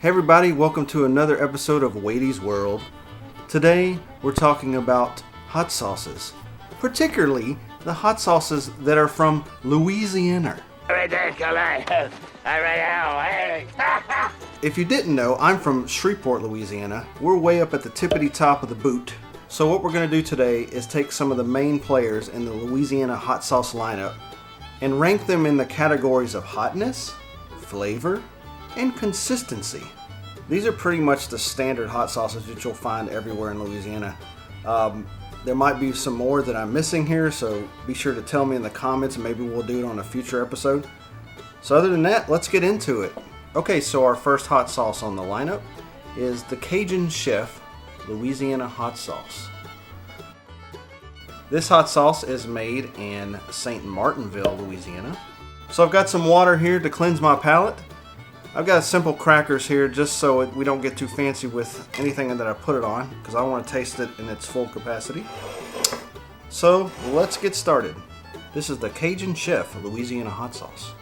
Hey everybody, welcome to another episode of Wady's World. Today we're talking about hot sauces, particularly the hot sauces that are from Louisiana. If you didn't know, I'm from Shreveport, Louisiana. We're way up at the tippity top of the boot. So what we're going to do today is take some of the main players in the Louisiana hot sauce lineup and rank them in the categories of hotness, flavor, and consistency. These are pretty much the standard hot sauces that you'll find everywhere in Louisiana. There might be some more that I'm missing here, so be sure to tell me in the comments and maybe we'll do it on a future episode. So other than that, let's get into it. Okay, so our first hot sauce on the lineup is the Cajun Chef Louisiana hot sauce. This hot sauce is made in St. Martinville, Louisiana. So I've got some water here to cleanse my palate. I've got simple crackers here just so we don't get too fancy with anything that I put it on, because I want to taste it in its full capacity. So let's get started. This is the Cajun Chef Louisiana hot sauce.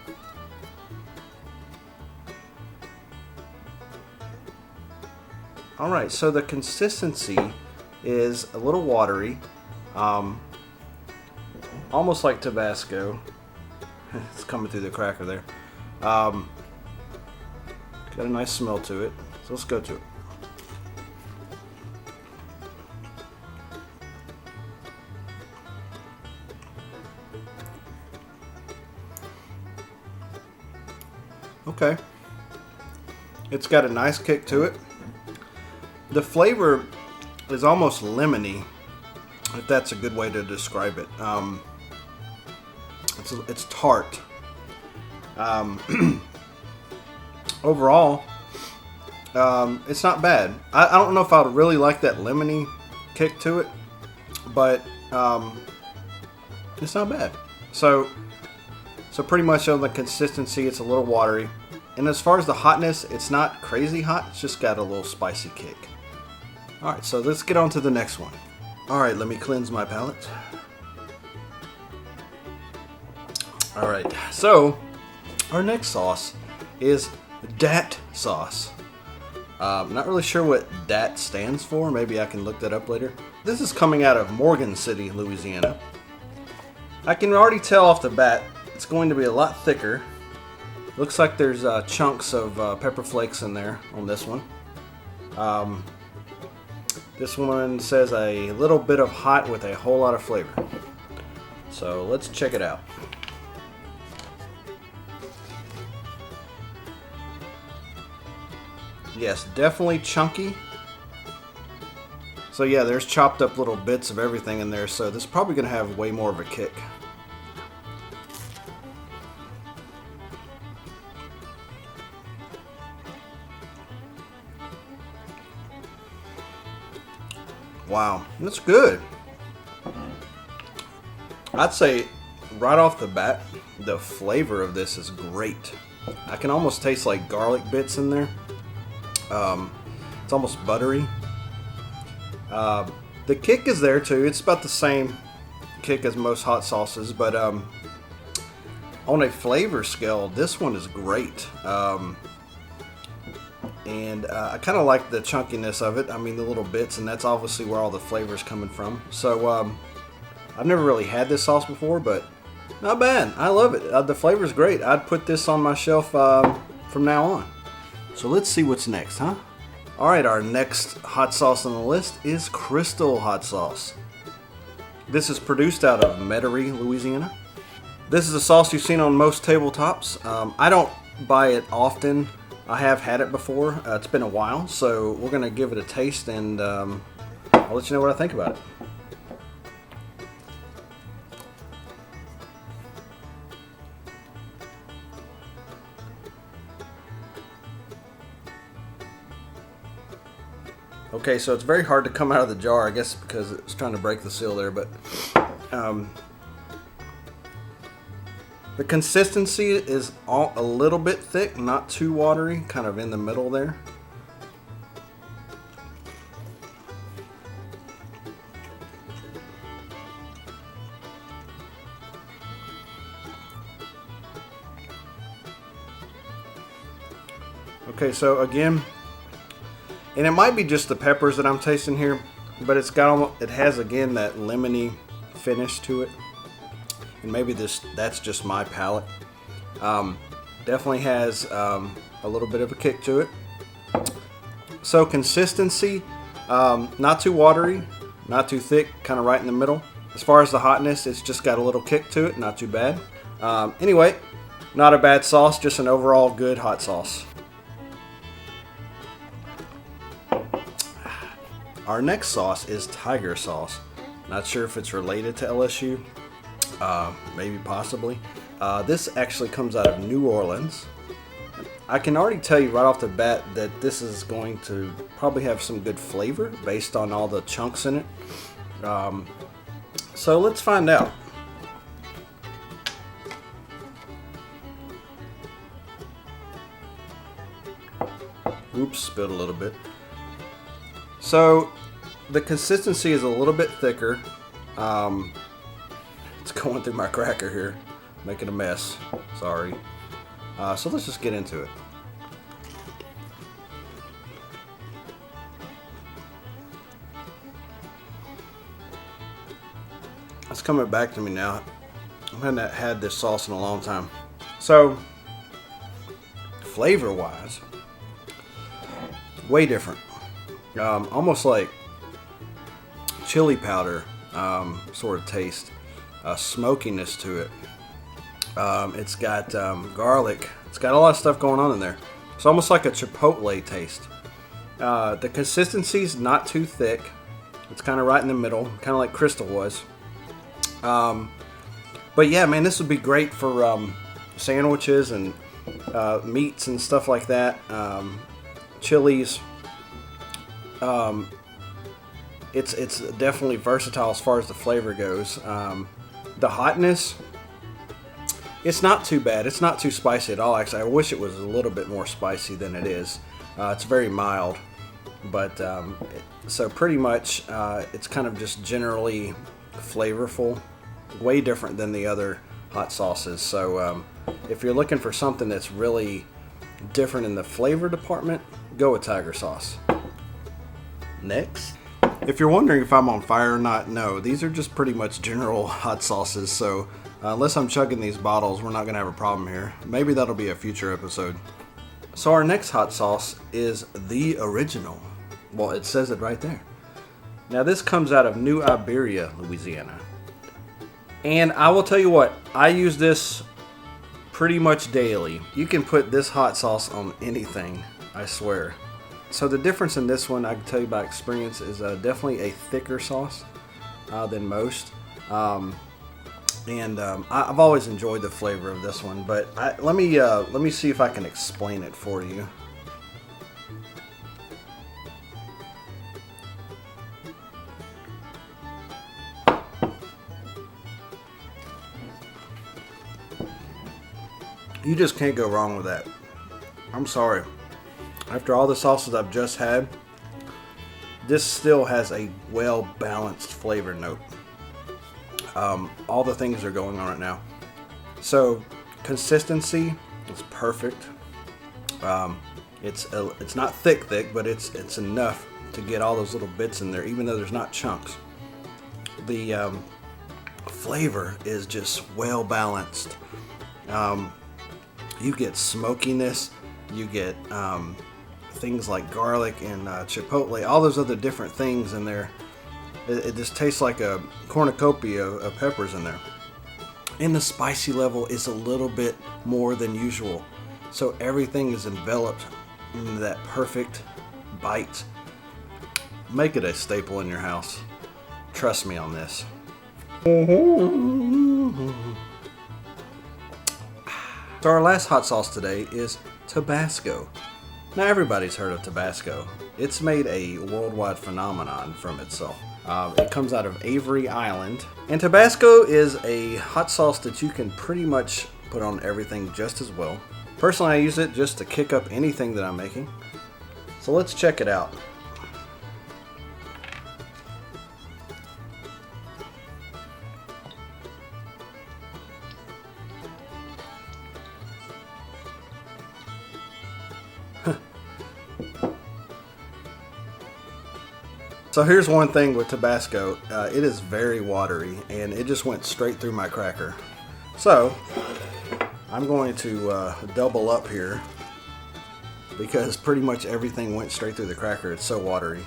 Alright, so the consistency is a little watery, almost like Tabasco. It's coming through the cracker there. Got a nice smell to it, so let's go to it. Okay, it's got a nice kick to it. The flavor is almost lemony, if that's a good way to describe it. It's tart. Overall, it's not bad. I don't know if I would really like that lemony kick to it, but it's not bad. So pretty much on the consistency, it's a little watery. And as far as the hotness, it's not crazy hot. It's just got a little spicy kick. Alright, so let's get on to the next one. Alright, let me cleanse my palate. Alright, so our next sauce is Dat Sauce. Not really sure what Dat stands for. Maybe I can look that up later. This is coming out of Morgan City, Louisiana. I can already tell off the bat it's going to be a lot thicker. Looks like there's chunks of pepper flakes in there on this one. This one says a little bit of hot with a whole lot of flavor. So let's check it out. Yes, definitely chunky. So yeah, there's chopped up little bits of everything in there, so this is probably going to have way more of a kick. Wow, that's good. I'd say right off the bat, the flavor of this is great. I can almost taste like garlic bits in there. It's almost buttery. The kick is there too. It's about the same kick as most hot sauces, but on a flavor scale, this one is great. And I kind of like the chunkiness of it. I mean, the little bits, and that's obviously where all the flavor is coming from. So I've never really had this sauce before, but not bad. I love it. The flavor is great. I'd put this on my shelf from now on. So let's see what's next, huh? Alright, our next hot sauce on the list is Crystal Hot Sauce. This is produced out of Metairie, Louisiana. This is a sauce you've seen on most tabletops. I don't buy it often. I have had it before. It's been a while, so we're going to give it a taste and I'll let you know what I think about it. Okay, so it's very hard to come out of the jar, I guess because it's trying to break the seal there, but the consistency is a little bit thick, not too watery, kind of in the middle there. Okay, so again, And it might be just the peppers that I'm tasting here, but it has again that lemony finish to it. And maybe that's just my palate. Definitely has a little bit of a kick to it. So consistency, not too watery, not too thick, kind of right in the middle. As far as the hotness, it's just got a little kick to it, not too bad. Anyway, not a bad sauce, just an overall good hot sauce. Our next sauce is tiger sauce. Not sure if it's related to LSU, maybe possibly. This actually comes out of New Orleans. I can already tell you right off the bat that this is going to probably have some good flavor based on all the chunks in it. So let's find out. Oops, spilled a little bit. So the consistency is a little bit thicker. It's going through my cracker here, making a mess. Sorry. So let's just get into it. It's coming back to me now. I haven't had this sauce in a long time. So, flavor-wise, way different. Almost like chili powder sort of taste. Smokiness to it. It's got garlic. It's got a lot of stuff going on in there. It's almost like a chipotle taste. The consistency's not too thick. It's kind of right in the middle, kind of like Crystal was. But yeah, man, this would be great for sandwiches and meats and stuff like that. Chilies. It's definitely versatile as far as the flavor goes. The hotness, it's not too bad. It's not too spicy at all. Actually, I wish it was a little bit more spicy than it is. It's very mild, but so pretty much it's kind of just generally flavorful. Way different than the other hot sauces. So if you're looking for something that's really different in the flavor department, go with tiger sauce. Next. If you're wondering if I'm on fire or not, no, these are just pretty much general hot sauces, so unless I'm chugging these bottles, we're not going to have a problem here. Maybe that'll be a future episode. So our next hot sauce is the original. Well, it says it right there. Now this comes out of New Iberia, Louisiana. And I will tell you what, I use this pretty much daily. You can put this hot sauce on anything, I swear. So the difference in this one, I can tell you by experience, is definitely a thicker sauce than most. I've always enjoyed the flavor of this one, but let me see if I can explain it for you. You just can't go wrong with that. I'm sorry. After all the sauces I've just had, this still has a well-balanced flavor note. All the things are going on right now. So, consistency is perfect. It's not thick, but it's enough to get all those little bits in there, even though there's not chunks. The flavor is just well-balanced. You get smokiness, you get things like garlic and chipotle, all those other different things in there. It just tastes like a cornucopia of peppers in there. And the spicy level is a little bit more than usual. So everything is enveloped in that perfect bite. Make it a staple in your house. Trust me on this. So our last hot sauce today is Tabasco. Now everybody's heard of Tabasco. It's made a worldwide phenomenon from itself. It comes out of Avery Island. And Tabasco is a hot sauce that you can pretty much put on everything just as well. Personally, I use it just to kick up anything that I'm making. So let's check it out. So here's one thing with Tabasco. It is very watery, and it just went straight through my cracker. So I'm going to double up here because pretty much everything went straight through the cracker. It's so watery.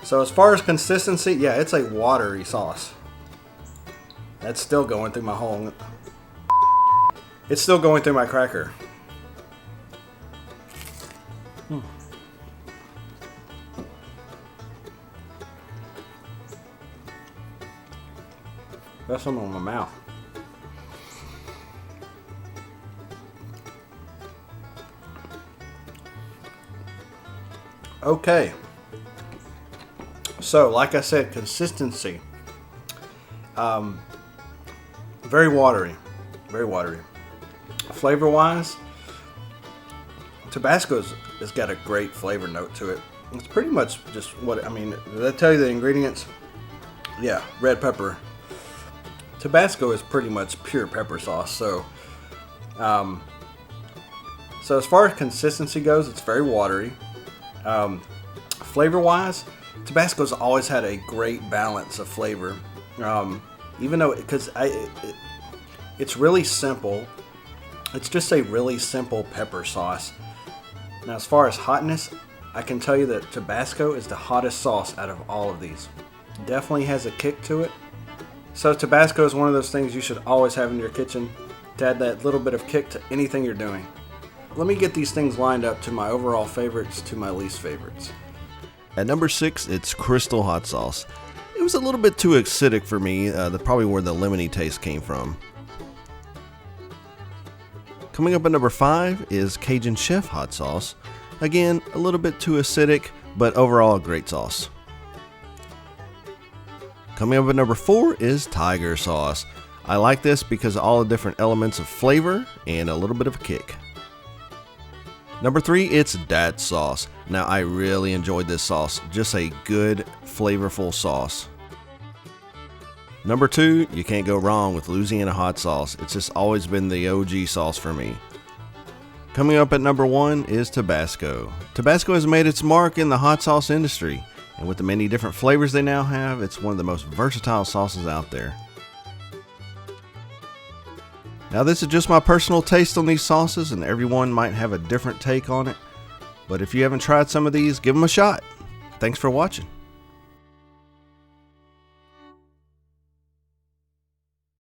So as far as consistency, yeah, it's a watery sauce. That's still going through my whole... It's still going through my cracker. Got some on my mouth. Okay. So, like I said, consistency. Very watery. Very watery. Flavor-wise, Tabasco's has got a great flavor note to it. It's pretty much just what, I mean, did I tell you the ingredients? Yeah, red pepper. Tabasco is pretty much pure pepper sauce. So as far as consistency goes, it's very watery. Flavor-wise, Tabasco's always had a great balance of flavor. Even though, because it's really simple. It's just a really simple pepper sauce. Now, as far as hotness, I can tell you that Tabasco is the hottest sauce out of all of these. Definitely has a kick to it. So Tabasco is one of those things you should always have in your kitchen to add that little bit of kick to anything you're doing. Let me get these things lined up to my overall favorites to my least favorites. At number 6, it's Crystal Hot Sauce. It was a little bit too acidic for me, probably where the lemony taste came from. Coming up at number 5 is Cajun Chef Hot Sauce. Again, a little bit too acidic, but overall a great sauce. Coming up at number 4 is Tiger Sauce. I like this because of all the different elements of flavor and a little bit of a kick. Number 3, it's Dat Sauce. Now, I really enjoyed this sauce. Just a good, flavorful sauce. Number 2, you can't go wrong with Louisiana hot sauce. It's just always been the OG sauce for me. Coming up at number 1 is Tabasco. Tabasco has made its mark in the hot sauce industry, and with the many different flavors they now have, it's one of the most versatile sauces out there. Now, this is just my personal taste on these sauces, and everyone might have a different take on it. But if you haven't tried some of these, give them a shot. Thanks for watching.